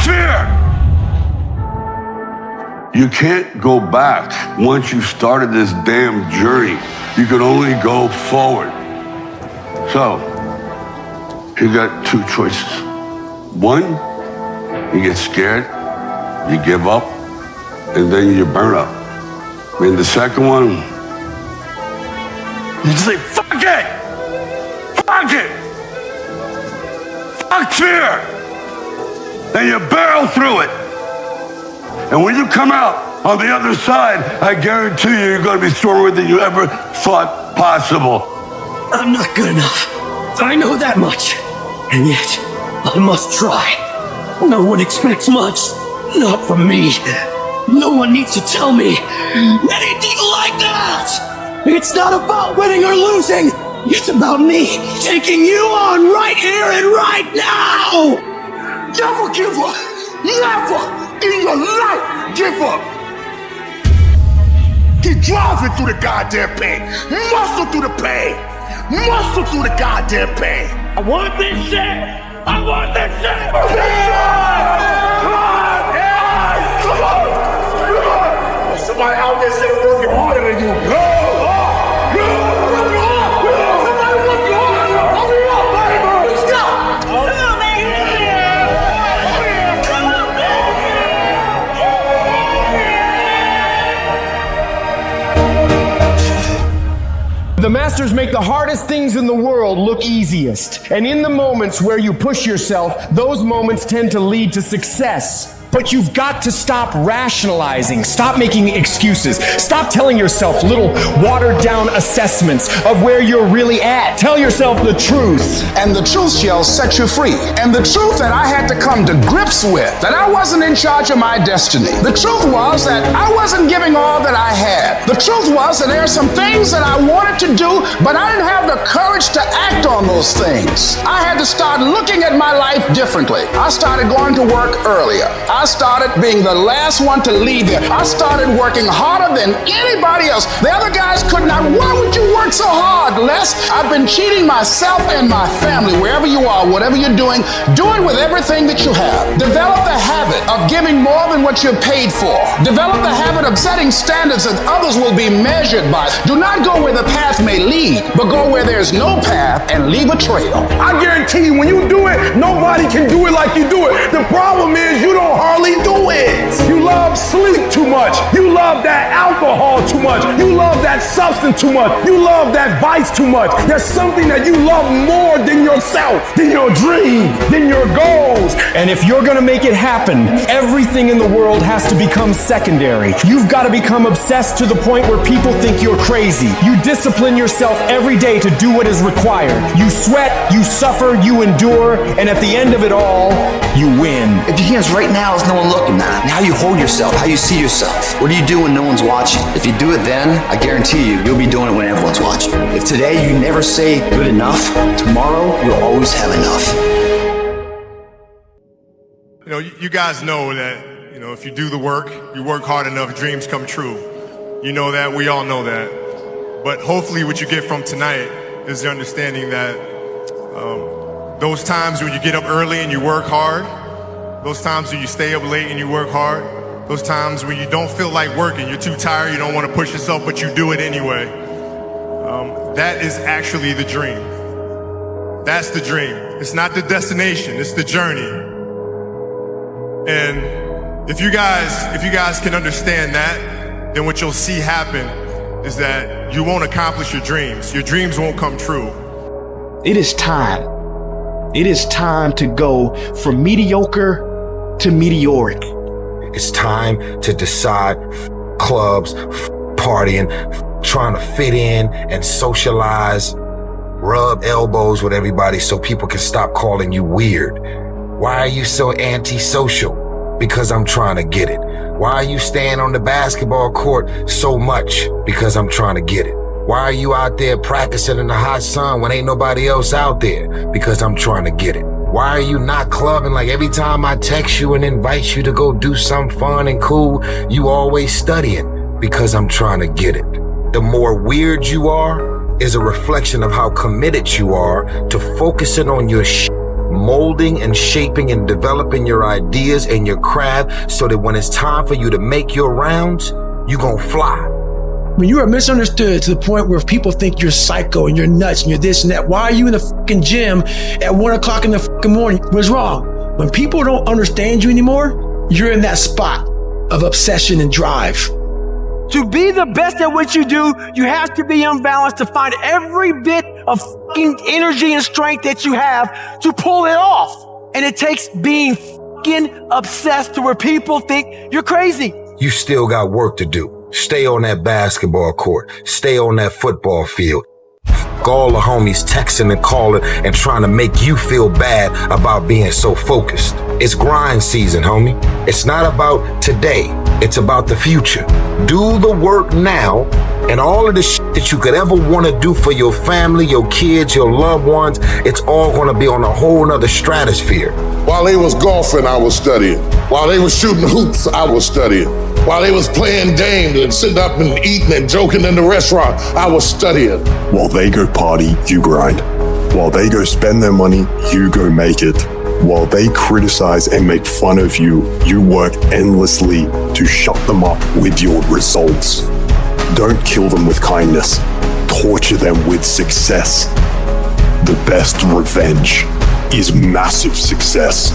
fear! You can't go back. Once you've started this damn journey, you can only go forward. So, you got two choices. One, you get scared, you give up, and then you burn up. And the second one, you just say, fuck it! Fuck it! Fuck fear! And you barrel through it. And when you come out on the other side, I guarantee you're going to be stronger than you ever thought possible. I'm not good enough. I know that much. And yet, I must try. No one expects much. Not from me. No one needs to tell me anything like that! It's not about winning or losing. It's about me taking you on right here and right now! Never give up! Never in your life give up! Keep driving through the goddamn pain. Muscle through the pain. Muscle through the goddamn pain. I want this shit! I want this shit! Come on! Come on! Somebody out there saying working harder than you. No! Somebody working harder! Hurry up, baby! Let's go! Come on, man! Come on, man! The masters make the hardest things in the world look easiest. And in the moments where you push yourself, those moments tend to lead to success. But you've got to stop rationalizing, stop making excuses, stop telling yourself little watered down assessments of where you're really at. Tell yourself the truth. And the truth shall set you free. And the truth that I had to come to grips with, that I wasn't in charge of my destiny. The truth was that I wasn't giving all that I had. The truth was that there are some things that I wanted to do, but I didn't have the courage to act on those things. I had to start looking at my life differently. I started going to work earlier. I started being the last one to leave there. I started working harder than anybody else. The other guys could not. Why would you work so hard, Les? I've been cheating myself and my family. Wherever you are, whatever you're doing, do it with everything that you have. Develop the habit of giving more than what you're paid for. Develop the habit of setting standards that others will be measured by. Do not go where the path may lead, but go where there's no path and leave a trail. I guarantee you, when you do it, nobody can do it like you do it. The problem is you don't hardly do it. You love sleep too much. You love that alcohol too much. You love that substance too much. You love that vice too much. There's something that you love more than yourself, than your dream, than your goals. And if you're gonna make it happen, everything in the world has to become secondary. You've got to become obsessed to the point where people think you're crazy. You discipline yourself every day to do what is required. You sweat, you suffer, you endure, and at the end of it all, you win. If your hands right now is no one looking, man. How you hold yourself, how you see yourself. What do you do when no one's watching? If you do it then, I guarantee you'll be doing it when everyone's watching. If today you never say good enough, tomorrow you'll always have enough. You know, you guys know that, you know, if you do the work, you work hard enough, dreams come true. You know that, we all know that. But hopefully what you get from tonight is the understanding that those times when you get up early and you work hard, those times when you stay up late and you work hard, those times when you don't feel like working, you're too tired, you don't want to push yourself, but you do it anyway. That is actually the dream. That's the dream. It's not the destination, it's the journey. And if you guys can understand that, then what you'll see happen is that you won't accomplish your dreams. Your dreams won't come true. It is time. It is time to go from mediocre to meteoric. It's time to decide clubs, partying, trying to fit in and socialize, rub elbows with everybody so people can stop calling you weird. Why are you so antisocial? Because I'm trying to get it. Why are you staying on the basketball court so much? Because I'm trying to get it. Why are you out there practicing in the hot sun when ain't nobody else out there? Because I'm trying to get it. Why are you not clubbing? Like every time I text you and invite you to go do something fun and cool, you always studying. Because I'm trying to get it. The more weird you are is a reflection of how committed you are to focusing on your molding and shaping and developing your ideas and your craft so that when it's time for you to make your rounds, you gonna fly. When you are misunderstood to the point where people think you're psycho and you're nuts and you're this and that, why are you in the fucking gym at 1 o'clock in the fucking morning? What's wrong? When people don't understand you anymore, you're in that spot of obsession and drive. To be the best at what you do, you have to be unbalanced to find every bit of fucking energy and strength that you have to pull it off. And it takes being fucking obsessed to where people think you're crazy. You still got work to do. Stay on that basketball court. Stay on that football field. All the homies texting and calling and trying to make you feel bad about being so focused. It's grind season, homie. It's not about today. It's about the future. Do the work now, and all of the shit that you could ever want to do for your family, your kids, your loved ones, it's all going to be on a whole nother stratosphere. While they was golfing, I was studying. While they was shooting hoops, I was studying. While they was playing games and sitting up and eating and joking in the restaurant, I was studying. While they go party, you grind. While they go spend their money, you go make it. While they criticize and make fun of you, you work endlessly to shut them up with your results. Don't kill them with kindness. Torture them with success. The best revenge is massive success.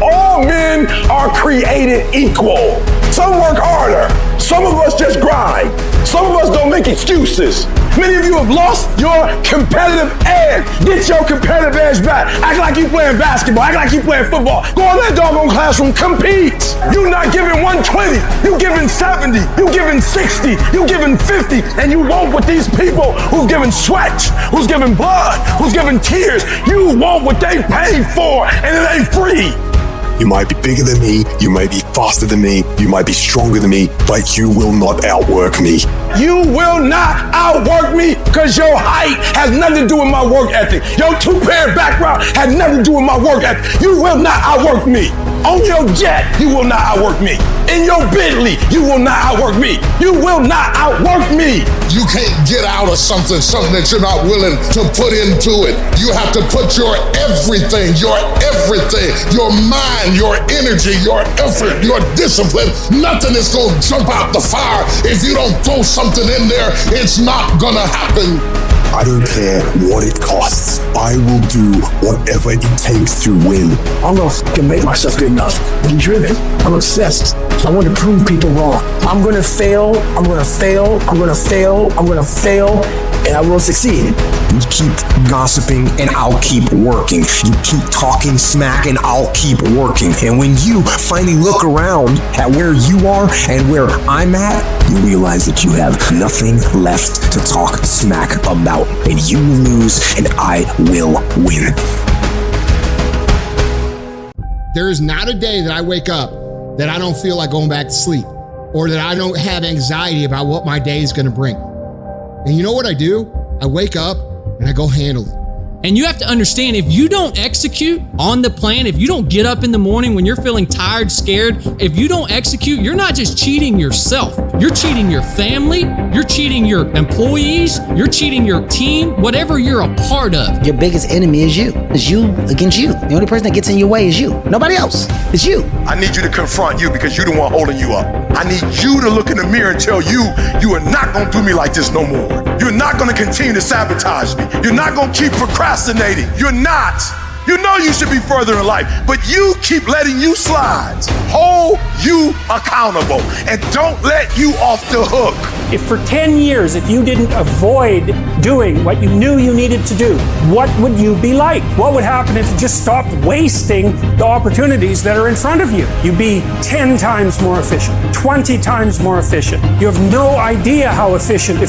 All men are created equal. Some work harder. Some of us just grind. Some of us don't make excuses. Many of you have lost your competitive edge. Get your competitive edge back. Act like you playing basketball. Act like you playing football. Go in that doggone classroom. Compete. You're not giving 120. You're giving 70. You're giving 60. You're giving 50. And you want what these people who've given sweat, who's giving blood, who's giving tears, you want what they paid for, and it ain't free. You might be bigger than me, you might be faster than me, you might be stronger than me, but you will not outwork me. You will not outwork me because your height has nothing to do with my work ethic. Your two-parent background has nothing to do with my work ethic. You will not outwork me. On your jet, you will not outwork me. In your Bentley, you will not outwork me. You will not outwork me. You can't get out of something that you're not willing to put into it. You have to put your everything, your mind, your energy, your effort, your discipline. Nothing is going to jump out the fire if you don't throw something in there. It's not going to happen. I don't care what it costs. I will do whatever it takes to win. I'm gonna fucking make myself good enough. I'm driven. I'm obsessed. I want to prove people wrong. I'm gonna fail. I'm gonna fail. I'm gonna fail. I'm gonna fail. And I will succeed. You keep gossiping and I'll keep working. You keep talking smack and I'll keep working. And when you finally look around at where you are and where I'm at, you realize that you have nothing left to talk smack about. And you lose and I will win. There is not a day that I wake up that I don't feel like going back to sleep or that I don't have anxiety about what my day is going to bring. And you know what I do? I wake up and I go handle it. And you have to understand, if you don't execute on the plan, if you don't get up in the morning when you're feeling tired, scared, if you don't execute, you're not just cheating yourself. You're cheating your family. You're cheating your employees. You're cheating your team, whatever you're a part of. Your biggest enemy is you. It's you against you. The only person that gets in your way is you. Nobody else. It's you. I need you to confront you because you're the one holding you up. I need you to look in the mirror and tell you, you are not going to do me like this no more. You're not going to continue to sabotage me. You're not going to keep procrastinating. You're not. You know you should be further in life, but you keep letting you slide. Hold you accountable and don't let you off the hook. If for 10 years, if you didn't avoid doing what you knew you needed to do, what would you be like? What would happen if you just stopped wasting the opportunities that are in front of you? You'd be 10 times more efficient, 20 times more efficient. You have no idea how efficient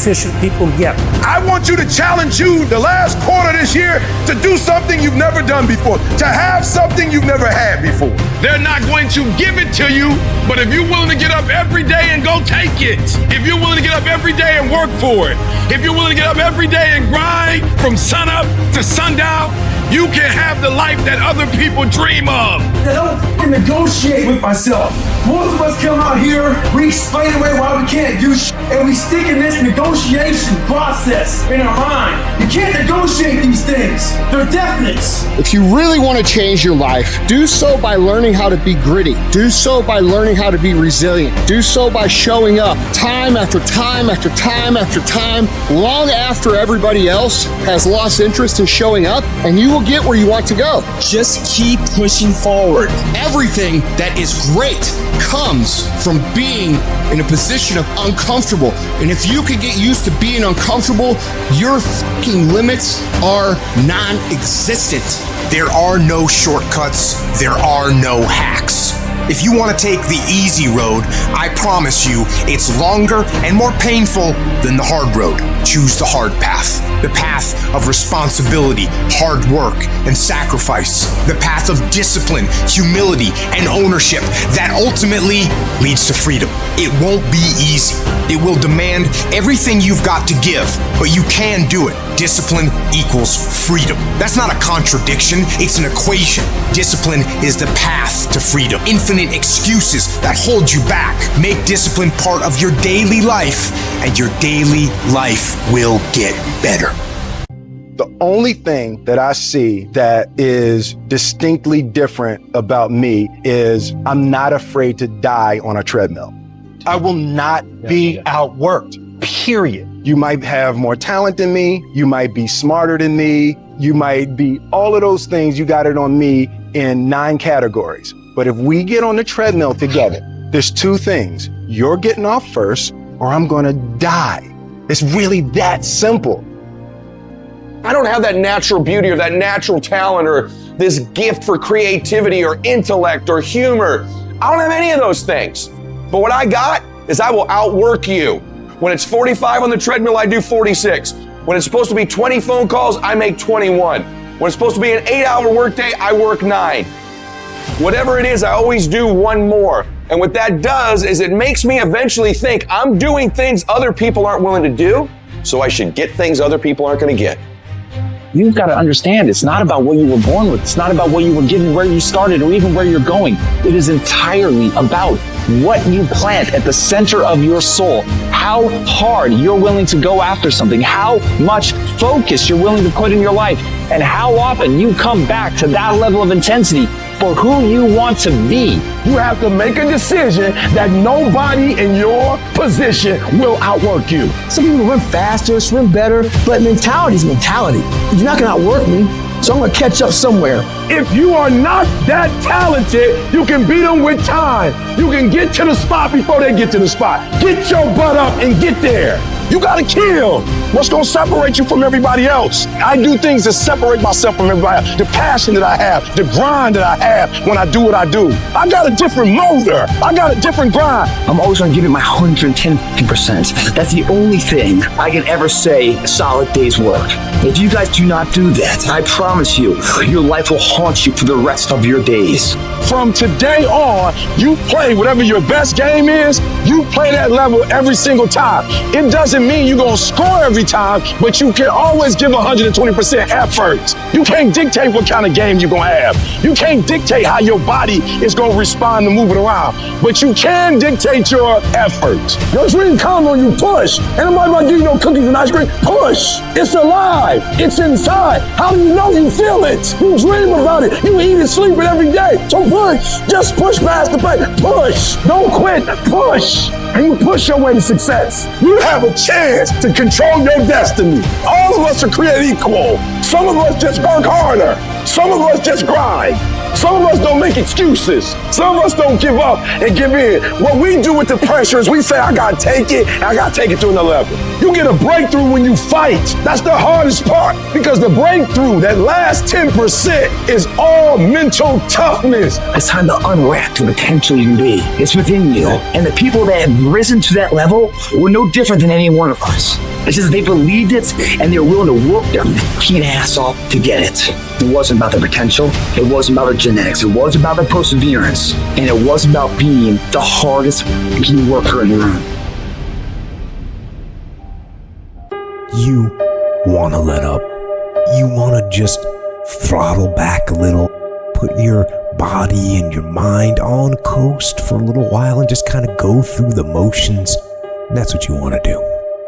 people get. I want you to challenge you the last quarter of this year to do something you've never done before, to have something you've never had before. They're not going to give it to you, but if you're willing to get up every day and go take it, if you're willing to get up every day and work for it, if you're willing to get up every day and grind from sunup to sundown, you can have the life that other people dream of. Don't negotiate with myself. Most of us come out here, we explain away why we can't do shit, and we stick in this negotiation process in our mind. You can't negotiate these things. They're definites. If you really want to change your life, do so by learning how to be gritty. Do so by learning how to be resilient. Do so by showing up time after time after time after time, long after everybody else has lost interest in showing up, and you will get where you want to go. Just keep pushing forward. Everything that is great comes from being in a position of uncomfortable. And if you can get used to being uncomfortable, your fucking limits are non-existent. There are no shortcuts. There are no hacks. If you want to take the easy road, I promise you it's longer and more painful than the hard road. Choose the hard path. The path of responsibility, hard work, and sacrifice. The path of discipline, humility, and ownership that ultimately leads to freedom. It won't be easy. It will demand everything you've got to give, but you can do it. Discipline equals freedom. That's not a contradiction, it's an equation. Discipline is the path to freedom. Infinite excuses that hold you back. Make discipline part of your daily life, and your daily life will get better. The only thing that I see that is distinctly different about me is I'm not afraid to die on a treadmill. I will not be outworked, period. You might have more talent than me. You might be smarter than me. You might be all of those things. You got it on me in 9 categories. But if we get on the treadmill together, there's 2 things. You're getting off first, or I'm going to die. It's really that simple. I don't have that natural beauty or that natural talent or this gift for creativity or intellect or humor. I don't have any of those things. But what I got is I will outwork you. When it's 45 on the treadmill, I do 46. When it's supposed to be 20 phone calls, I make 21. When it's supposed to be an 8-hour workday, I work 9. Whatever it is, I always do one more. And what that does is it makes me eventually think I'm doing things other people aren't willing to do, so I should get things other people aren't going to get. You've got to understand, it's not about what you were born with. It's not about what you were given, where you started, or even where you're going. It is entirely about what you plant at the center of your soul, how hard you're willing to go after something, how much focus you're willing to put in your life, and how often you come back to that level of intensity for who you want to be. You have to make a decision that nobody in your position will outwork you. Some people run faster, swim better, but mentality is mentality. You're not going to outwork me, so I'm going to catch up somewhere. If you are not that talented, you can beat them with time. You can get to the spot before they get to the spot. Get your butt up and get there. You gotta kill. What's gonna separate you from everybody else? I do things that separate myself from everybody else. The passion that I have, the grind that I have when I do what I do. I got a different motor. I got a different grind. I'm always going to give it my 110%. That's the only thing I can ever say a solid day's work. If you guys do not do that, I promise you, your life will haunt you for the rest of your days. From today on, you play whatever your best game is, you play that level every single time. It doesn't mean you're gonna score every time, but you can always give 120% effort. You can't dictate what kind of game you're gonna have. You can't dictate how your body is gonna respond to moving around, but you can dictate your effort. Your dream comes when you push. Ain't nobody about to give you no cookies and ice cream. Push. It's alive. It's inside. How do you know you feel it? You dream about it. You eat and sleep it every day. So push. Just push past the pain. Push. Don't quit. Push. And you push your way to success. You have a chance to control your destiny. All of us are created equal. Some of us just work harder. Some of us just grind. Some of us don't make excuses. Some of us don't give up and give in. What we do with the pressure is we say, I gotta take it, and I gotta take it to another level. You get a breakthrough when you fight. That's the hardest part, because the breakthrough, that last 10%, is all mental toughness. It's time to unwrap the potential you can be. It's within you. And the people that have risen to that level were no different than any one of us. It's just they believed it and they were willing to work their fucking ass off to get it. It wasn't about the potential. It wasn't about the genetics. It wasn't about the perseverance. And it wasn't about being the hardest worker in the room. You want to let up. You want to just throttle back a little. Put your body and your mind on coast for a little while and just kind of go through the motions. That's what you want to do.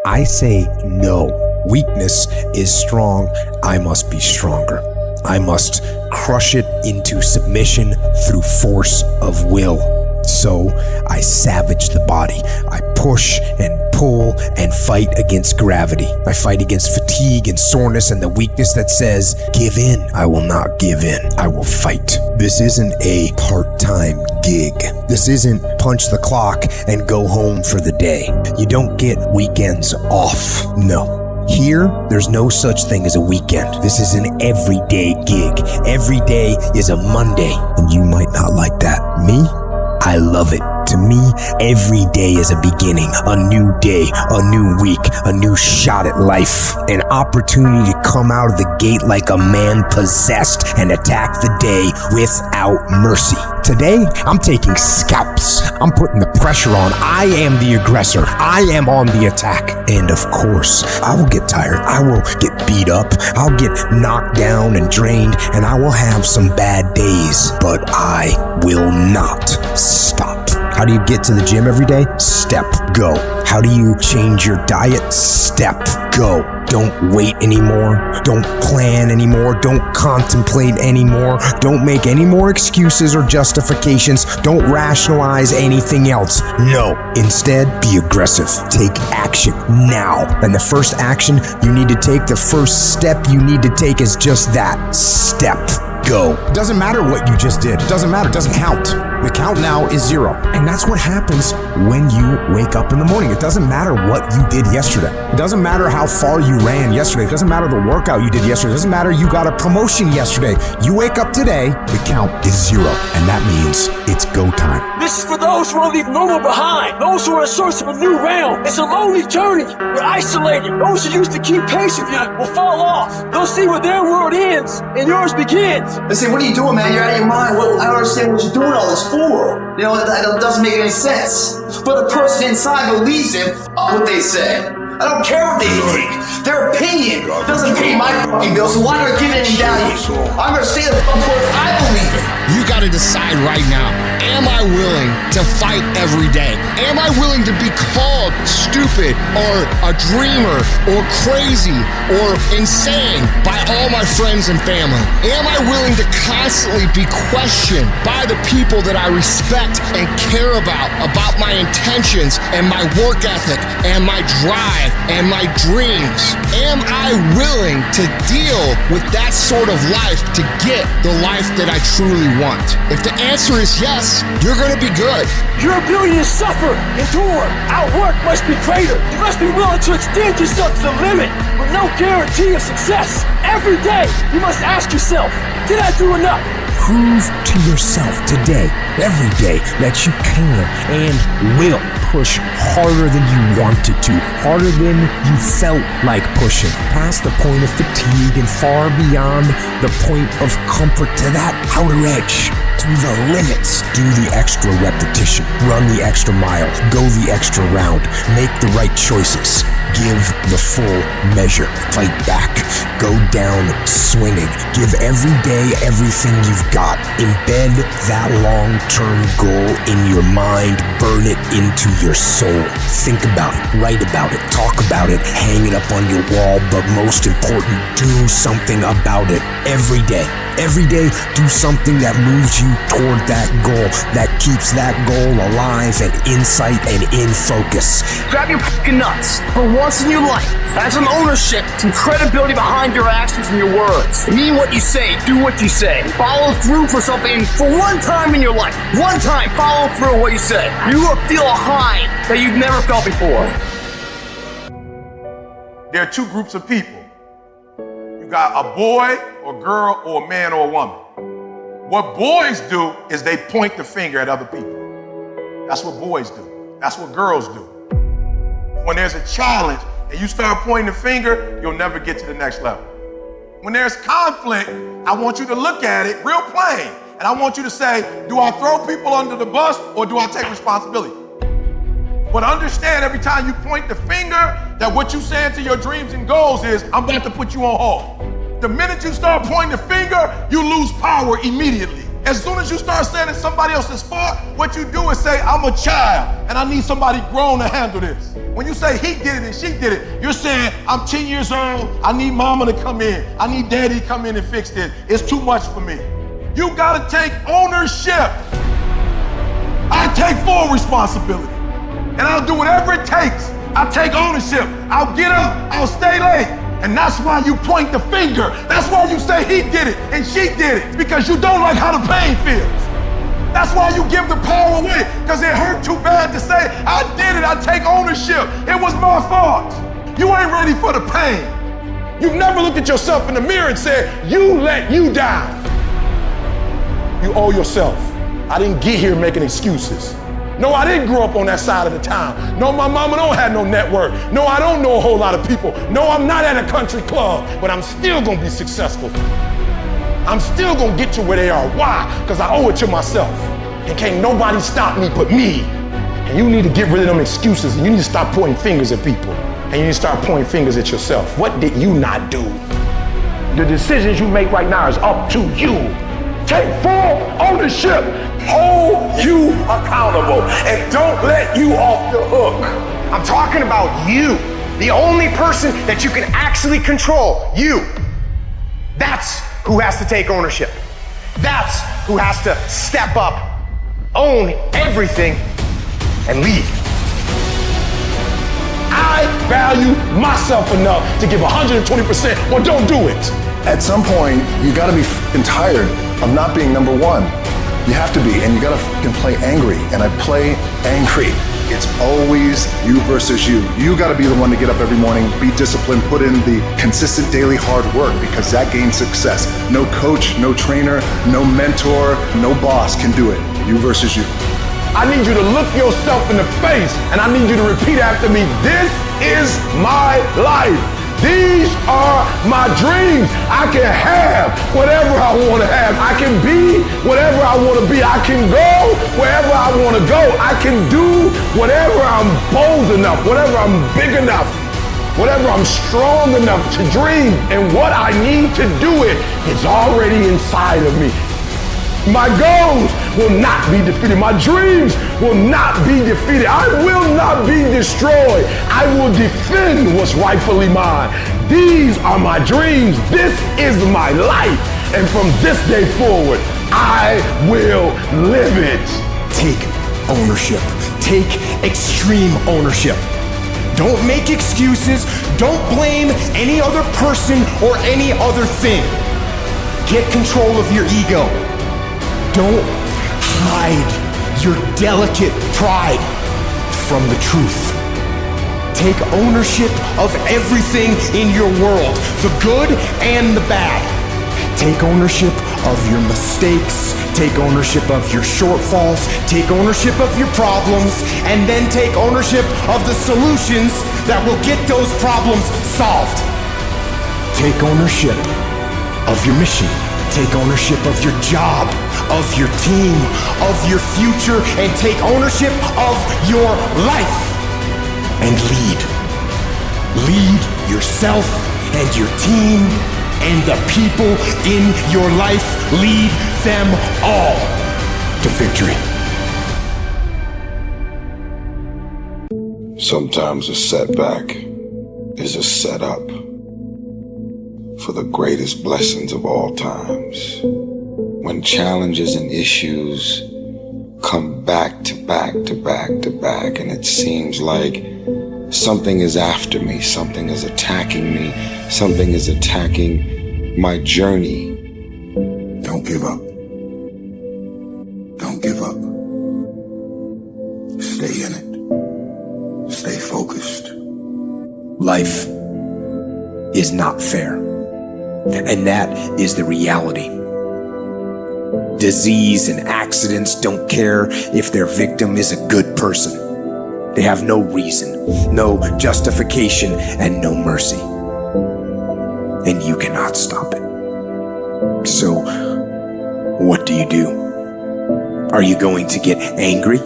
I say no. Weakness is strong. I must be stronger. I must crush it into submission through force of will. So I savage the body. I push and pull and fight against gravity. I fight against fatigue and soreness and the weakness that says, give in. I will not give in. I will fight. This isn't a part-time gig. This isn't punch the clock and go home for the day. You don't get weekends off. No. Here, there's no such thing as a weekend. This is an everyday gig. Every day is a Monday, and you might not like that. Me? I love it. To me, every day is a beginning, a new day, a new week, a new shot at life, an opportunity to come out of the gate like a man possessed and attack the day without mercy. Today, I'm taking scalps. I'm putting the pressure on. I am the aggressor. I am on the attack. And of course, I will get tired. I will get beat up. I'll get knocked down and drained, and I will have some bad days, but I will not stop. How do you get to the gym every day? Step, go. How do you change your diet? Step, go. Don't wait anymore. Don't plan anymore. Don't contemplate anymore. Don't make any more excuses or justifications. Don't rationalize anything else. No. Instead, be aggressive. Take action now. And the first action you need to take, the first step you need to take is just that. Step. Go. It doesn't matter what you just did. It doesn't matter. It doesn't count. The count now is 0. And that's what happens when you wake up in the morning. It doesn't matter what you did yesterday. It doesn't matter how far you ran yesterday. It doesn't matter the workout you did yesterday. It doesn't matter you got a promotion yesterday. You wake up today, the count is 0. And that means it's go time. This is for those who want to leave normal behind. Those who are in search of a new realm. It's a lonely journey. You're isolated. Those who used to keep pace with you will fall off. They'll see where their world ends and yours begins. They say, what are you doing, man? You're out of your mind. Well, I don't understand what you're doing all this for. You know, that doesn't make any sense. But the person inside believes in what they say. I don't care what they think. Their opinion doesn't pay my fucking bills, so why do I give it any value? I'm gonna say the fuck what I believe in. You gotta decide right now, am I willing to fight every day? Am I willing to be called stupid or a dreamer or crazy or insane by all my friends and family? Am I willing to constantly be questioned by the people that I respect and care about my intentions and my work ethic and my drive and my dreams? Am I willing to deal with that sort of life to get the life that I truly want? If the answer is yes, you're gonna be good. Your ability to suffer, endure, outwork must be greater. You must be willing to extend yourself to the limit with no guarantee of success. Every day, you must ask yourself, did I do enough? Prove to yourself today, every day, that you can and will push harder than you wanted to, harder than you felt like pushing, past the point of fatigue and far beyond the point of comfort to that outer edge, to the limits. Do the extra repetition, run the extra mile, go the extra round, make the right choices. Give the full measure. Fight back. Go down swinging. Give every day everything you've got. Embed that long-term goal in your mind. Burn it into your soul. Think about it. Write about it. Talk about it. Hang it up on your wall. But most important, do something about it every day. Every day, do something that moves you toward that goal, that keeps that goal alive and in sight and in focus. Grab your fucking nuts. For once in your life, have some ownership, some credibility behind your actions and your words. Mean what you say, do what you say. Follow through for something for one time in your life. One time, follow through what you say. You will feel a high that you've never felt before. There are two groups of people. You got a boy or girl or a man or a woman. What boys do is they point the finger at other people. That's what boys do. That's what girls do. When there's a challenge and you start pointing the finger, you'll never get to the next level. When there's conflict, I want you to look at it real plain. And I want you to say, do I throw people under the bus or do I take responsibility? But understand every time you point the finger that what you saying to your dreams and goals is, I'm about to put you on hold. The minute you start pointing the finger, you lose power immediately. As soon as you start saying it's somebody else's fault, what you do is say, I'm a child and I need somebody grown to handle this. When you say he did it and she did it, you're saying, I'm 10 years old, I need mama to come in. I need daddy to come in and fix this. It's too much for me. You gotta take ownership. I take full responsibility and I'll do whatever it takes. I'll take ownership. I'll get up, I'll stay late. And that's why you point the finger. That's why you say he did it and she did it, because you don't like how the pain feels. That's why you give the power away, because it hurt too bad to say, I did it, I take ownership. It was my fault. You ain't ready for the pain. You've never looked at yourself in the mirror and said, you let you down. You owe yourself. I didn't get here making excuses. No, I didn't grow up on that side of the town. No, my mama don't have no network. No, I don't know a whole lot of people. No, I'm not at a country club, but I'm still gonna be successful. I'm still gonna get to where they are. Why? Because I owe it to myself. And can't nobody stop me but me. And you need to get rid of them excuses, and you need to stop pointing fingers at people. And you need to start pointing fingers at yourself. What did you not do? The decisions you make right now is up to you. Take full ownership. Hold you accountable. And don't let you off the hook. I'm talking about you. The only person that you can actually control. You. That's who has to take ownership. That's who has to step up, own everything, and lead. I value myself enough to give 120%. Well, don't do it. At some point, you gotta be f***ing tired of not being number one. You have to be, and you gotta f***ing play angry, and I play angry. It's always you versus you. You gotta be the one to get up every morning, be disciplined, put in the consistent daily hard work, because that gains success. No coach, no trainer, no mentor, no boss can do it. You versus you. I need you to look yourself in the face, and I need you to repeat after me, this is my life. These are my dreams. I can have whatever I want to have. I can be whatever I want to be. I can go wherever I want to go. I can do whatever I'm bold enough, whatever I'm big enough, whatever I'm strong enough to dream. And what I need to do it is already inside of me. My goals will not be defeated. My dreams will not be defeated. I will not be destroyed. I will defend what's rightfully mine. These are my dreams. This is my life. And from this day forward, I will live it. Take ownership. Take extreme ownership. Don't make excuses. Don't blame any other person or any other thing. Get control of your ego. Don't hide your delicate pride from the truth. Take ownership of everything in your world, the good and the bad. Take ownership of your mistakes. Take ownership of your shortfalls. Take ownership of your problems. And then take ownership of the solutions that will get those problems solved. Take ownership of your mission. Take ownership of your job, of your team, of your future, and take ownership of your life. And lead. Lead yourself and your team and the people in your life. Lead them all to victory. Sometimes a setback is a setup for the greatest blessings of all times. When challenges and issues come back to back to back to back, and it seems like something is after me, something is attacking me, something is attacking my journey. Don't give up. Don't give up. Stay in it. Stay focused. Life is not fair. And that is the reality. Disease and accidents don't care if their victim is a good person. They have no reason, no justification, and no mercy. And you cannot stop it. So, what do you do? Are you going to get angry?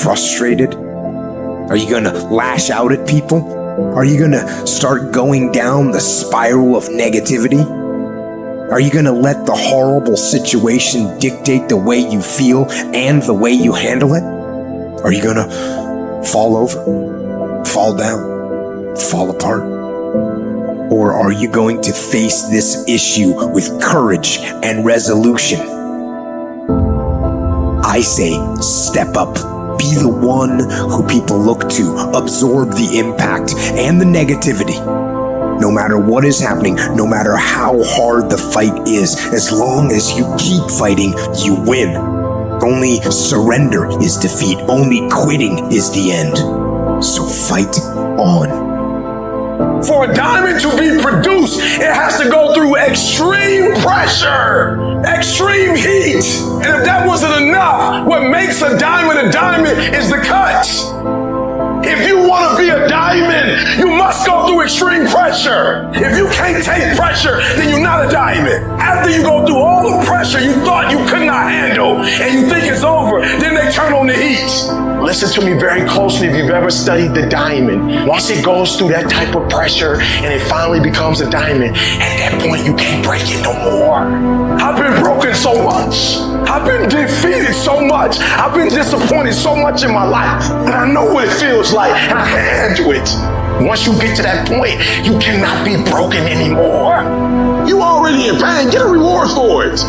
Frustrated? Are you going to lash out at people? Are you going to start going down the spiral of negativity? Are you gonna let the horrible situation dictate the way you feel and the way you handle it? Are you gonna fall over, fall down, fall apart? Or are you going to face this issue with courage and resolution? I say, step up. Be the one who people look to. Absorb the impact and the negativity. No matter what is happening, no matter how hard the fight is, as long as you keep fighting, you win. Only surrender is defeat. Only quitting is the end. So fight on. For a diamond to be produced, it has to go through extreme pressure, extreme heat. And if that wasn't enough, what makes a diamond is the cuts. If you want to be a diamond, you must go through extreme pressure. If you can't take pressure, then you're not a diamond. After you go through all the pressure you thought you could not handle and you think it's over, then they turn on the heat. Listen to me very closely if you've ever studied the diamond. Once it goes through that type of pressure and it finally becomes a diamond, at that point you can't break it no more. I've been broken so much. I've been defeated so much. I've been disappointed so much in my life. And I know what it feels like and I can handle it. Once you get to that point, you cannot be broken anymore. You already in pain. Get a reward for it.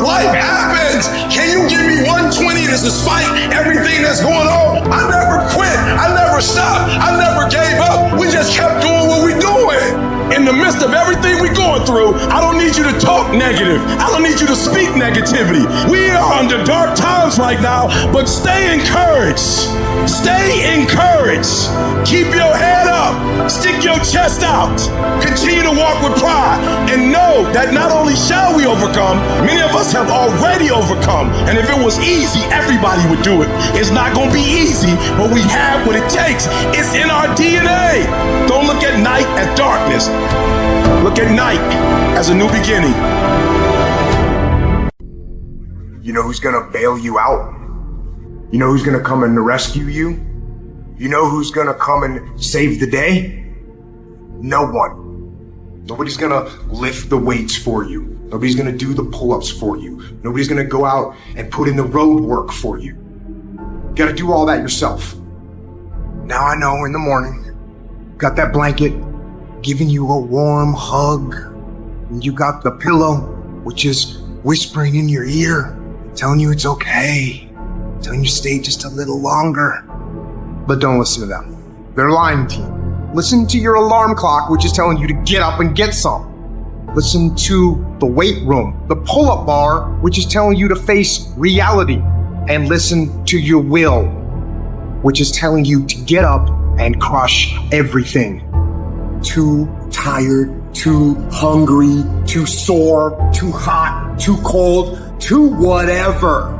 Life happens. Can you give me 120 despite everything that's going on? I never quit. I never stopped. I never gave up. We just kept doing what we're doing. In the midst of everything we're going through, I don't need you to talk negative. I don't need you to speak negativity. We are under dark times right now, but stay encouraged. Stay encouraged. Keep your head up. Stick your chest out. Continue to walk with pride and know that not only shall we overcome, many of us have already overcome. And if it was easy, everybody would do it. It's not going to be easy, but we have what it takes. It's in our DNA. Don't look at night as darkness. Look at night as a new beginning. You know who's gonna bail you out? You know who's gonna come and rescue you? You know who's gonna come and save the day? No one. Nobody's gonna lift the weights for you. Nobody's gonna do the pull-ups for you. Nobody's gonna go out and put in the road work for you. You gotta do all that yourself. Now I know in the morning, got that blanket, giving you a warm hug, and you got the pillow, which is whispering in your ear, telling you it's okay, telling you to stay just a little longer. But don't listen to them. They're lying to you. Listen to your alarm clock, which is telling you to get up and get some. Listen to the weight room, the pull-up bar, which is telling you to face reality. And listen to your will, which is telling you to get up and crush everything. Too tired, too hungry, too sore, too hot, too cold, too whatever.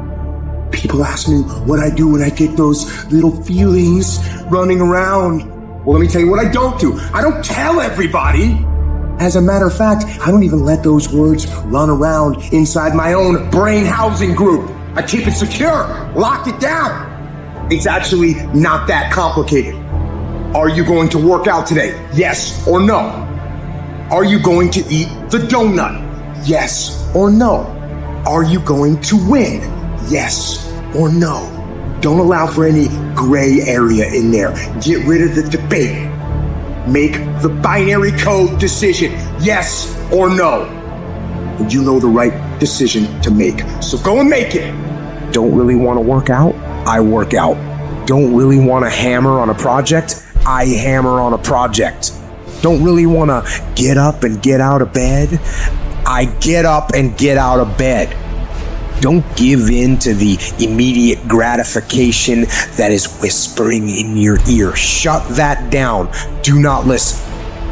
People ask me what I do when I get those little feelings running around. Well, let me tell you what I don't do. I don't tell everybody. As a matter of fact, I don't even let those words run around inside my own brain housing group. I keep it secure, lock it down. It's actually not that complicated. Are you going to work out today? Yes or no? Are you going to eat the donut? Yes or no? Are you going to win? Yes or no? Don't allow for any gray area in there. Get rid of the debate. Make the binary code decision, yes or no. And you know the right decision to make. So go and make it. Don't really want to work out? I work out. Don't really want to hammer on a project? I hammer on a project. Don't really want to get up and get out of bed? I get up and get out of bed. Don't give in to the immediate gratification that is whispering in your ear. Shut that down. Do not listen.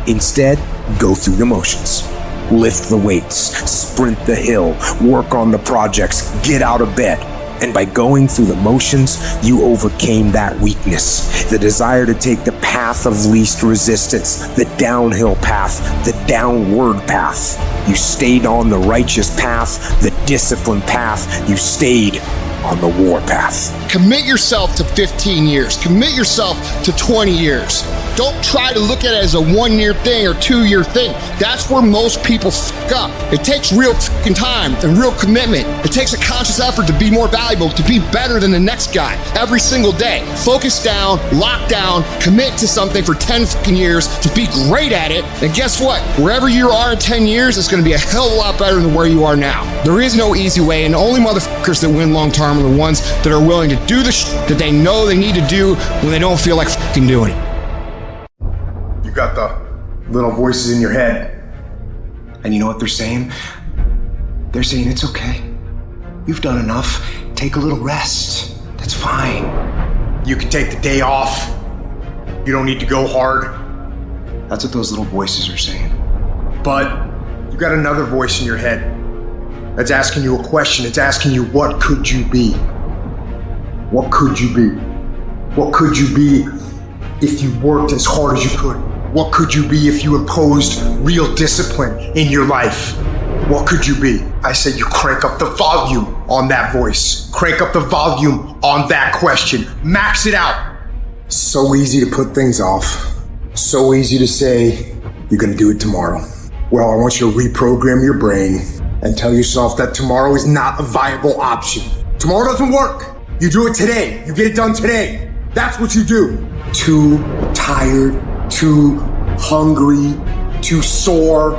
Instead, go through the motions. Lift the weights, sprint the hill, work on the projects, get out of bed. And by going through the motions, you overcame that weakness, the desire to take the path of least resistance, the downhill path, the downward path. You stayed on the righteous path, the disciplined path. You stayed on the war path. Commit yourself to 15 years. Commit yourself to 20 years. Don't try to look at it as a 1-year thing or 2-year thing. That's where most people fuck up. It takes real fucking time and real commitment. It takes a conscious effort to be more valuable, to be better than the next guy every single day. Focus down, lock down, commit to something for 10 fucking years to be great at it. And guess what? Wherever you are in 10 years, it's going to be a hell of a lot better than where you are now. There is no easy way, and the only motherfuckers that win long term are the ones that are willing to do the shit that they know they need to do when they don't feel like fucking doing it. You got the little voices in your head. And you know what they're saying? They're saying it's okay. You've done enough. Take a little rest. That's fine. You can take the day off. You don't need to go hard. That's what those little voices are saying. But you got another voice in your head that's asking you a question. It's asking you, what could you be? What could you be? What could you be if you worked as hard as you could? What could you be if you imposed real discipline in your life? What could you be? I said you crank up the volume on that voice. Crank up the volume on that question. Max it out. So easy to put things off. So easy to say, you're gonna do it tomorrow. Well, I want you to reprogram your brain and tell yourself that tomorrow is not a viable option. Tomorrow doesn't work. You do it today. You get it done today. That's what you do. Too tired, too hungry, too sore,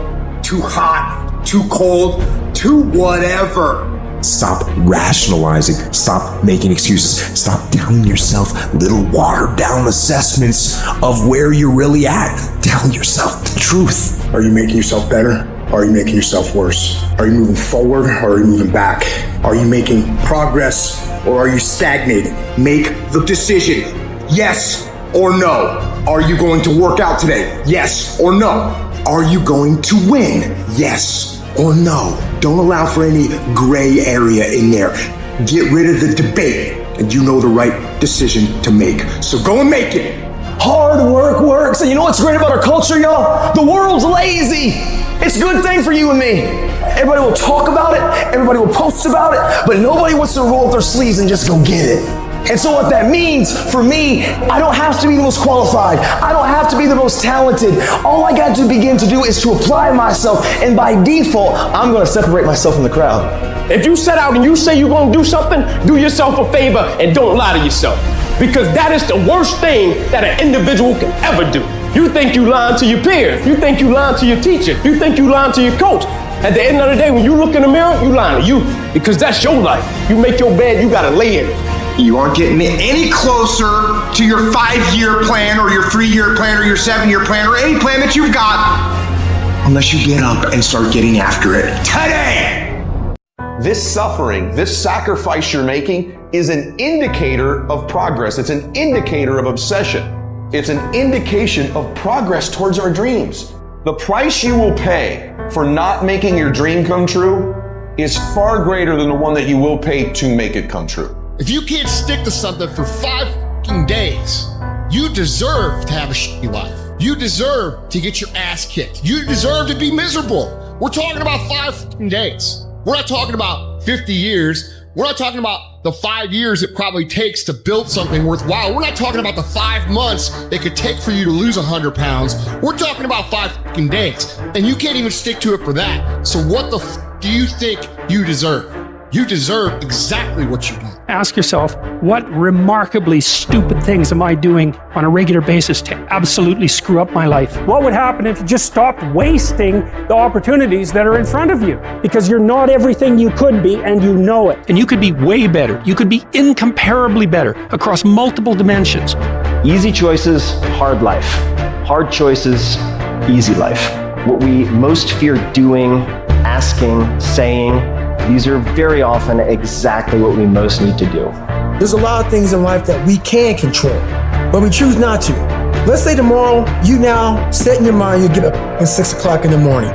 too hot, too cold, too whatever. Stop rationalizing. Stop making excuses. Stop telling yourself little watered down assessments of where you're really at. Tell yourself the truth. Are you making yourself better? Or are you making yourself worse? Are you moving forward or are you moving back? Are you making progress or are you stagnating? Make the decision. Yes or no. Are you going to work out today? Yes or no. Are you going to win? Yes or no. Don't allow for any gray area in there. Get rid of the debate and you know the right decision to make. So go and make it. Hard work works. And you know what's great about our culture, y'all? The world's lazy. It's a good thing for you and me. Everybody will talk about it. Everybody will post about it. But nobody wants to roll up their sleeves and just go get it. And so what that means for me, I don't have to be the most qualified. I don't have to be the most talented. All I got to begin to do is to apply myself. And by default, I'm going to separate myself from the crowd. If you set out and you say you're going to do something, do yourself a favor and don't lie to yourself. Because that is the worst thing that an individual can ever do. You think you lying to your peers. You think you lying to your teacher. You think you lying to your coach. At the end of the day, when you look in the mirror, you lying to you. Because that's your life. You make your bed, you got to lay in it. You aren't getting any closer to your 5-year plan or your 3-year plan or your 7-year plan or any plan that you've got unless you get up and start getting after it today. This suffering, this sacrifice you're making is an indicator of progress. It's an indicator of obsession. It's an indication of progress towards our dreams. The price you will pay for not making your dream come true is far greater than the one that you will pay to make it come true. If you can't stick to something for 5 fucking days, you deserve to have a shitty life. You deserve to get your ass kicked. You deserve to be miserable. We're talking about 5 fucking days. We're not talking about 50 years. We're not talking about the 5 years it probably takes to build something worthwhile. We're not talking about the 5 months it could take for you to lose 100 pounds. We're talking about 5 fucking days. And you can't even stick to it for that. So what the do you think you deserve? You deserve exactly what you want. Ask yourself, what remarkably stupid things am I doing on a regular basis to absolutely screw up my life? What would happen if you just stopped wasting the opportunities that are in front of you? Because you're not everything you could be, and you know it. And you could be way better. You could be incomparably better across multiple dimensions. Easy choices, hard life. Hard choices, easy life. What we most fear doing, asking, saying, these are very often exactly what we most need to do. There's a lot of things in life that we can control, but we choose not to. Let's say tomorrow, you now set in your mind you get up at 6 o'clock in the morning.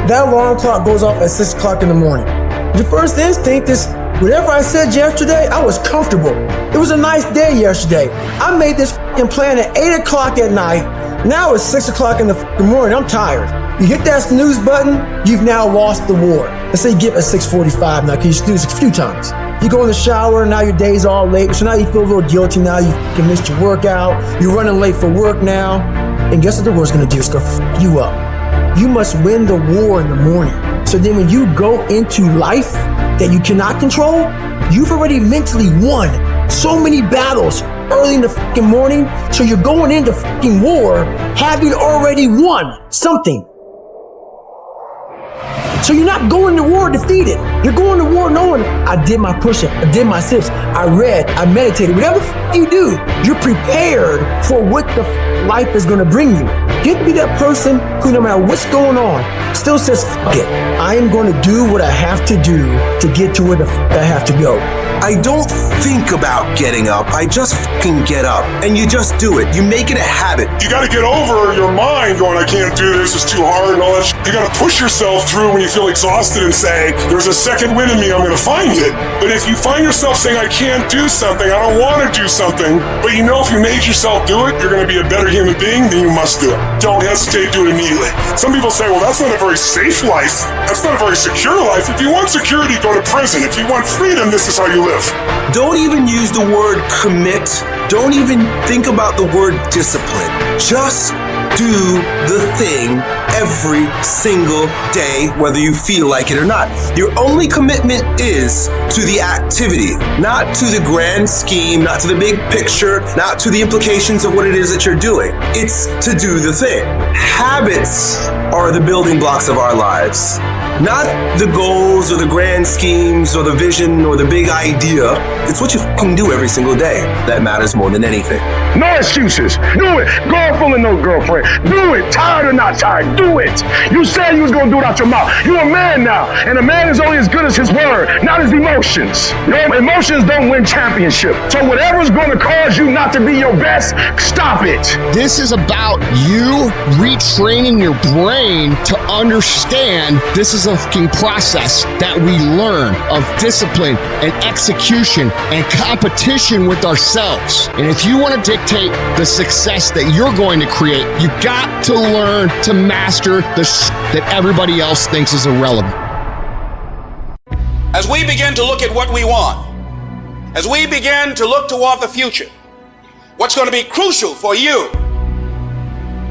That alarm clock goes off at 6 o'clock in the morning. Your first instinct is, whatever I said yesterday, I was comfortable. It was a nice day yesterday. I made this plan at 8 o'clock at night. Now it's 6 o'clock in the morning, I'm tired. You hit that snooze button, you've now lost the war. Let's say you get up at 6:45 now, because you snooze a few times. You go in the shower, now your day's all late. So now you feel a little guilty. Now you fucking missed your workout. You're running late for work now. And guess what the war's gonna do? It's gonna fuck you up. You must win the war in the morning. So then when you go into life that you cannot control, you've already mentally won so many battles early in the fucking morning. So you're going into fucking war having already won something. So you're not going to war defeated. You're going to war knowing I did my push-up, I did my sit-ups, I read, I meditated. Whatever you do, you're prepared for what the life is going to bring you. You have to be that person who, no matter what's going on, still says, fuck it. I am going to do what I have to do to get to where the fuck I have to go. I don't think about getting up. I just fucking get up. And you just do it. You make it a habit. You gotta get over your mind going, I can't do this, it's too hard and all that shit. You gotta push yourself through when you feel exhausted and say, there's a second wind in me, I'm gonna find it. But if you find yourself saying, I can't do something, I don't wanna do something, but you know if you made yourself do it, you're gonna be a better human being, then you must do it. Don't hesitate, do it immediately. Some people say, well, that's not a very safe life. That's not a very secure life. If you want security, go to prison. If you want freedom, this is how you live. Don't even use the word commit. Don't even think about the word discipline. Just do the thing every single day, whether you feel like it or not. Your only commitment is to the activity, not to the grand scheme, not to the big picture, not to the implications of what it is that you're doing. It's to do the thing. Habits are the building blocks of our lives. Not the goals or the grand schemes or the vision or the big idea. It's what you fucking do every single day that matters more than anything. No excuses. Do it. Girlfriend or no girlfriend. Do it. Tired or not tired. Do it. You said you was going to do it out your mouth. You're a man now. And a man is only as good as his word, not his emotions. Your emotions don't win championship. So whatever's going to cause you not to be your best, stop it. This is about you retraining your brain to understand this is a fucking process that we learn of discipline and execution and competition with ourselves. And if you want to dictate the success that you're going to create, you got to learn to master the that everybody else thinks is irrelevant. As we begin to look at what we want, as we begin to look toward the future, what's going to be crucial for you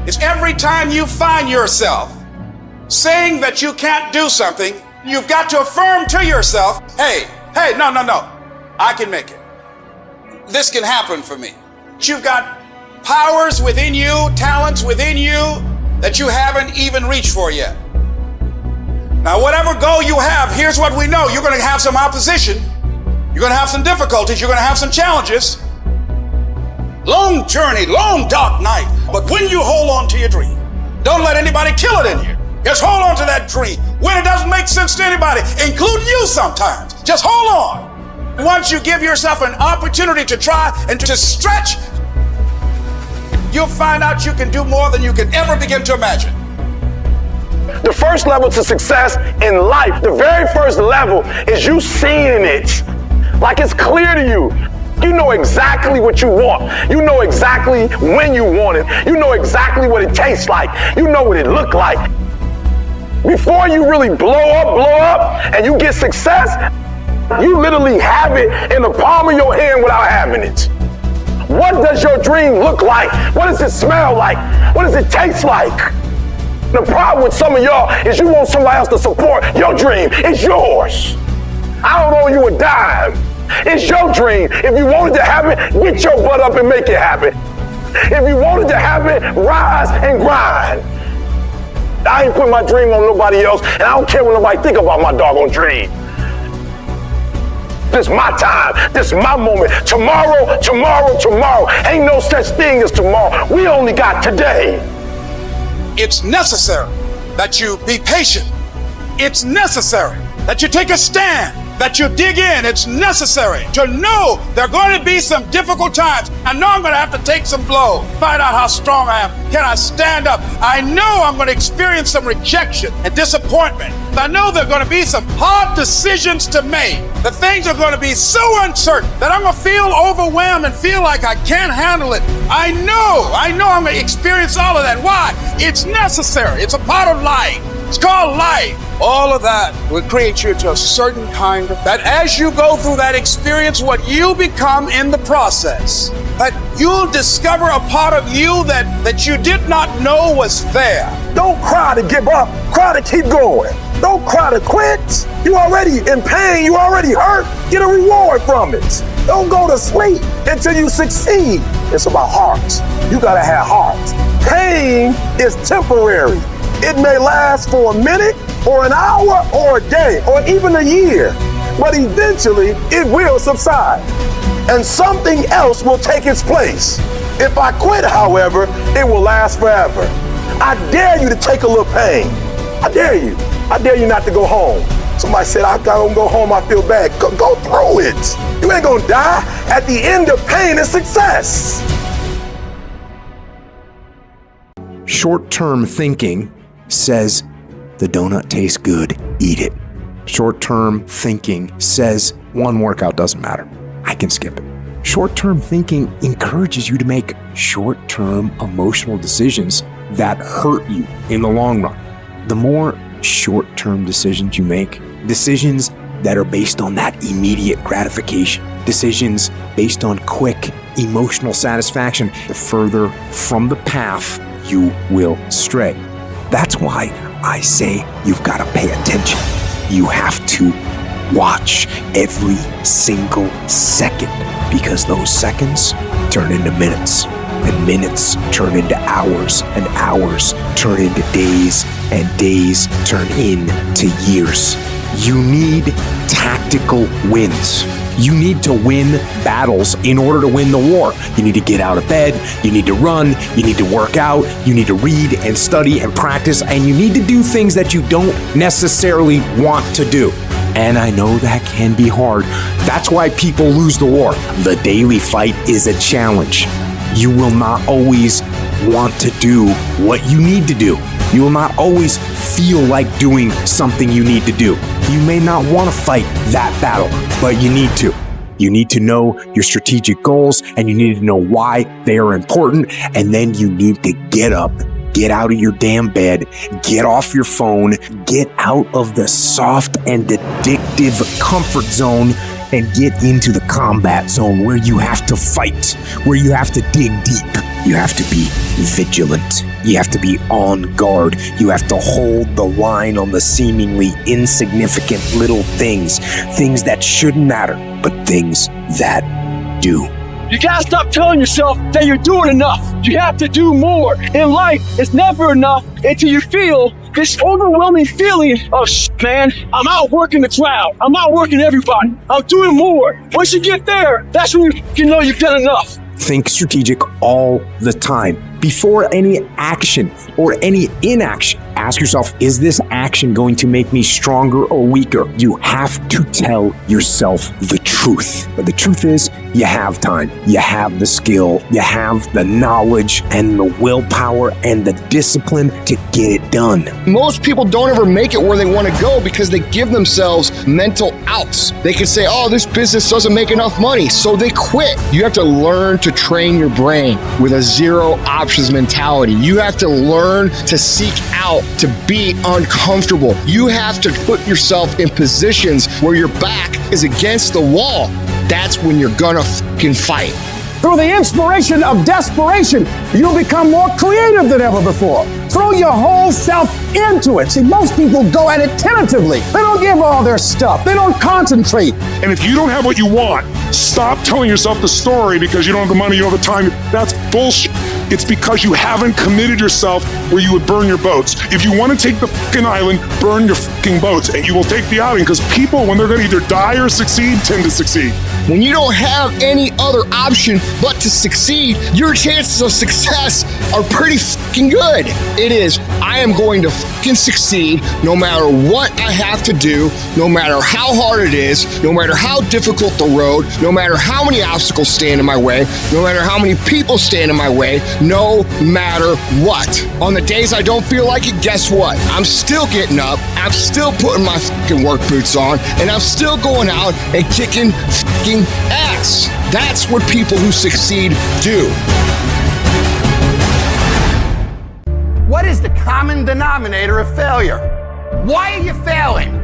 is every time you find yourself saying that you can't do something, you've got to affirm to yourself, hey, no, I can make it. This can happen for me. You've got powers within you, talents within you that you haven't even reached for yet. Now, whatever goal you have, here's what we know. You're going to have some opposition. You're going to have some difficulties. You're going to have some challenges. Long journey, long dark night. But when you hold on to your dream, don't let anybody kill it in you. Just hold on to that dream. When it doesn't make sense to anybody, including you sometimes, just hold on. Once you give yourself an opportunity to try and to stretch, you'll find out you can do more than you can ever begin to imagine. The first level to success in life, the very first level, is you seeing it. Like it's clear to you. You know exactly what you want. You know exactly when you want it. You know exactly what it tastes like. You know what it looked like. Before you really blow up, and you get success, you literally have it in the palm of your hand without having it. What does your dream look like? What does it smell like? What does it taste like? The problem with some of y'all is you want somebody else to support your dream. It's yours. I don't owe you a dime. It's your dream. If you wanted to have it, get your butt up and make it happen. If you wanted to have it, rise and grind. I ain't put my dream on nobody else, and I don't care what nobody think about my doggone dream. This is my time. This is my moment. Tomorrow. Ain't no such thing as tomorrow. We only got today. It's necessary that you be patient. It's necessary that you take a stand, that you dig in. It's necessary to know there are going to be some difficult times. I know I'm going to have to take some blows, find out how strong I am. Can I stand up? I know I'm going to experience some rejection and disappointment. I know there are going to be some hard decisions to make. The things are going to be so uncertain that I'm going to feel overwhelmed and feel like I can't handle it. I know I'm going to experience all of that. Why? It's necessary. It's a part of life. It's called life. All of that will create you to a certain kind of, that as you go through that experience, what you become in the process, that you'll discover a part of you that you did not know was there. Don't cry to give up. Cry to keep going. Don't cry to quit. You already in pain. You already hurt. Get a reward from it. Don't go to sleep until you succeed. It's about hearts. You gotta have hearts. Pain is temporary. It may last for a minute or an hour or a day or even a year, but eventually it will subside and something else will take its place. If I quit, however, it will last forever. I dare you to take a little pain. I dare you. I dare you not to go home. Somebody said, I gotta go home, I feel bad. Go through it. You ain't gonna die. At the end of pain is success. Short-term thinking says the donut tastes good, eat it. Short-term thinking says one workout doesn't matter, I can skip it. Short-term thinking encourages you to make short-term emotional decisions that hurt you in the long run. The more short-term decisions you make, decisions that are based on that immediate gratification, decisions based on quick emotional satisfaction, the further from the path you will stray. That's why I say you've got to pay attention. You have to watch every single second, because those seconds turn into minutes, and minutes turn into hours, and hours turn into days, and days turn into years. You need tactical wins. You need to win battles in order to win the war. You need to get out of bed, you need to run, you need to work out, you need to read and study and practice, and you need to do things that you don't necessarily want to do. And I know that can be hard. That's why people lose the war. The daily fight is a challenge. You will not always want to do what you need to do. You will not always feel like doing something you need to do. You may not want to fight that battle, but you need to. You need to know your strategic goals, and you need to know why they are important, and then you need to get up, get out of your damn bed, get off your phone, get out of the soft and addictive comfort zone, and get into the combat zone where you have to fight, where you have to dig deep. You have to be vigilant. You have to be on guard. You have to hold the line on the seemingly insignificant little things that shouldn't matter, but things that do. You gotta stop telling yourself that you're doing enough. You have to do more. In life, it's never enough until you feel this overwhelming feeling of, man, I'm outworking the crowd. I'm outworking everybody. I'm doing more. Once you get there, that's when you know you've done enough. Think strategic all the time. Before any action or any inaction, ask yourself, is this action going to make me stronger or weaker? You have to tell yourself the truth. But the truth is, you have time, you have the skill, you have the knowledge and the willpower and the discipline to get it done. Most people don't ever make it where they want to go because they give themselves mental outs. They can say, oh, this business doesn't make enough money, so they quit. You have to learn to train your brain with a zero options mentality. You have to learn to seek out to be uncomfortable. You have to put yourself in positions where your back is against the wall. That's when you're gonna fucking fight. Through the inspiration of desperation, you'll become more creative than ever before. Throw your whole self into it. See, most people go at it tentatively. They don't give all their stuff. They don't concentrate. And if you don't have what you want, stop telling yourself the story because you don't have the money, you don't have the time. That's bullshit. It's because you haven't committed yourself where you would burn your boats. If you want to take the fucking island, burn your fucking boats, and you will take the island, because people, when they're going to either die or succeed, tend to succeed. When you don't have any other option but to succeed, your chances of success are pretty fucking good. It is, I am going to fucking succeed no matter what I have to do, no matter how hard it is, no matter how difficult the road, no matter how many obstacles stand in my way, no matter how many people stand in my way, no matter what. On the days I don't feel like it, guess what? I'm still getting up, I'm still putting my fucking work boots on, and I'm still going out and kicking fucking ass. That's what people who succeed do. What is the common denominator of failure? Why are you failing?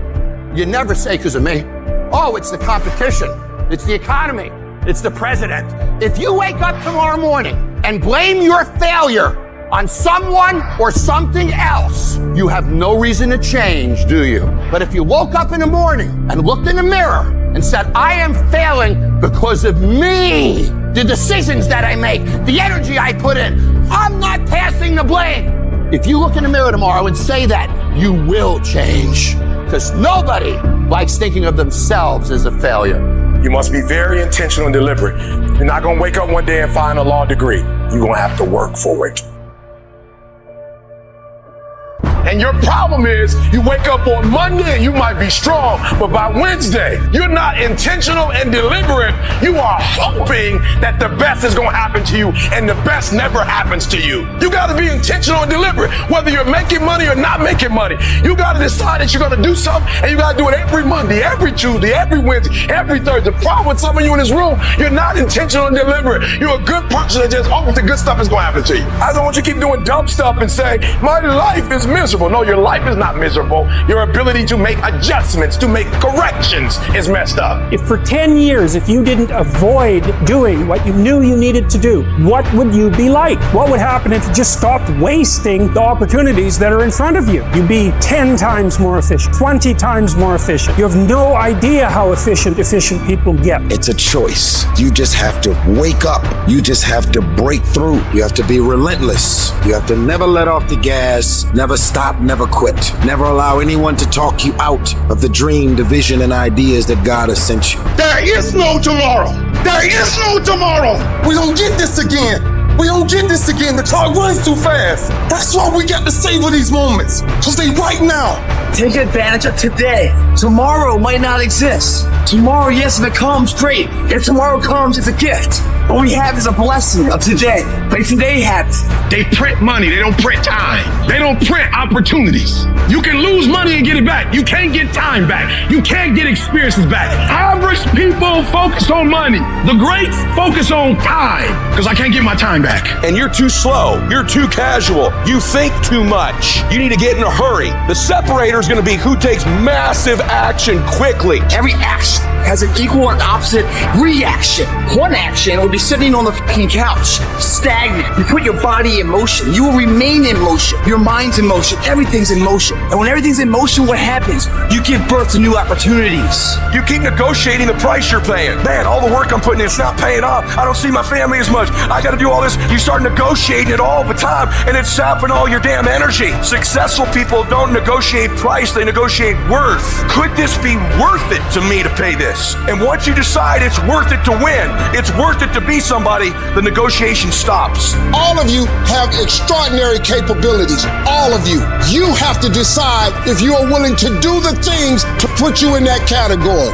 You never say because of me. Oh, it's the competition. It's the economy. It's the president. If you wake up tomorrow morning and blame your failure on someone or something else, you have no reason to change, do you? But if you woke up in the morning and looked in the mirror and said, I am failing because of me, the decisions that I make, the energy I put in, I'm not passing the blame. If you look in the mirror tomorrow and say that, you will change. Because nobody likes thinking of themselves as a failure. You must be very intentional and deliberate. You're not going to wake up one day and find a law degree. You're going to have to work for it. And your problem is you wake up on Monday and you might be strong, but by Wednesday, you're not intentional and deliberate. You are hoping that the best is going to happen to you, and the best never happens to you. You got to be intentional and deliberate, whether you're making money or not making money. You got to decide that you're going to do something, and you got to do it every Monday, every Tuesday, every Wednesday, every Thursday. The problem with some of you in this room, you're not intentional and deliberate. You're a good person that just hopes the good stuff is going to happen to you. I don't want you to keep doing dumb stuff and say, my life is miserable. No, your life is not miserable. Your ability to make adjustments, to make corrections is messed up. If for 10 years, if you didn't avoid doing what you knew you needed to do, what would you be like? What would happen if you just stopped wasting the opportunities that are in front of you? You'd be 10 times more efficient, 20 times more efficient. You have no idea how efficient people get. It's a choice. You just have to wake up. You just have to break through. You have to be relentless. You have to never let off the gas, never stop, never quit. Never allow anyone to talk you out of the dream, the vision, and ideas that God has sent you. There is no tomorrow. There is no tomorrow. We don't get this again. We don't get this again. The clock runs too fast. That's why we got to savor these moments. Because they right now. Take advantage of today. Tomorrow might not exist. Tomorrow, yes, if it comes, great. If tomorrow comes, it's a gift. What we have is a blessing of today. Like today happens. They print money. They don't print time. They don't print opportunities. You can lose money and get it back. You can't get time back. You can't get experiences back. Average people focus on money. The greats focus on time. Because I can't get my time back. And you're too slow. You're too casual. You think too much. You need to get in a hurry. The separator is going to be who takes massive action quickly. Every action has an equal and opposite reaction. One action will be sitting on the fucking couch, stagnant. You put your body in motion. You will remain in motion. Your mind's in motion. Everything's in motion. And when everything's in motion, what happens? You give birth to new opportunities. You keep negotiating the price you're paying. Man, all the work I'm putting in, it's not paying off. I don't see my family as much. I got to do all this. You start negotiating it all the time, and it's sapping all your damn energy. Successful people don't negotiate price, they negotiate worth. Could this be worth it to me to pay this? And once you decide it's worth it to win, it's worth it to be somebody, the negotiation stops. All of you have extraordinary capabilities. All of you. You have to decide if you are willing to do the things to put you in that category.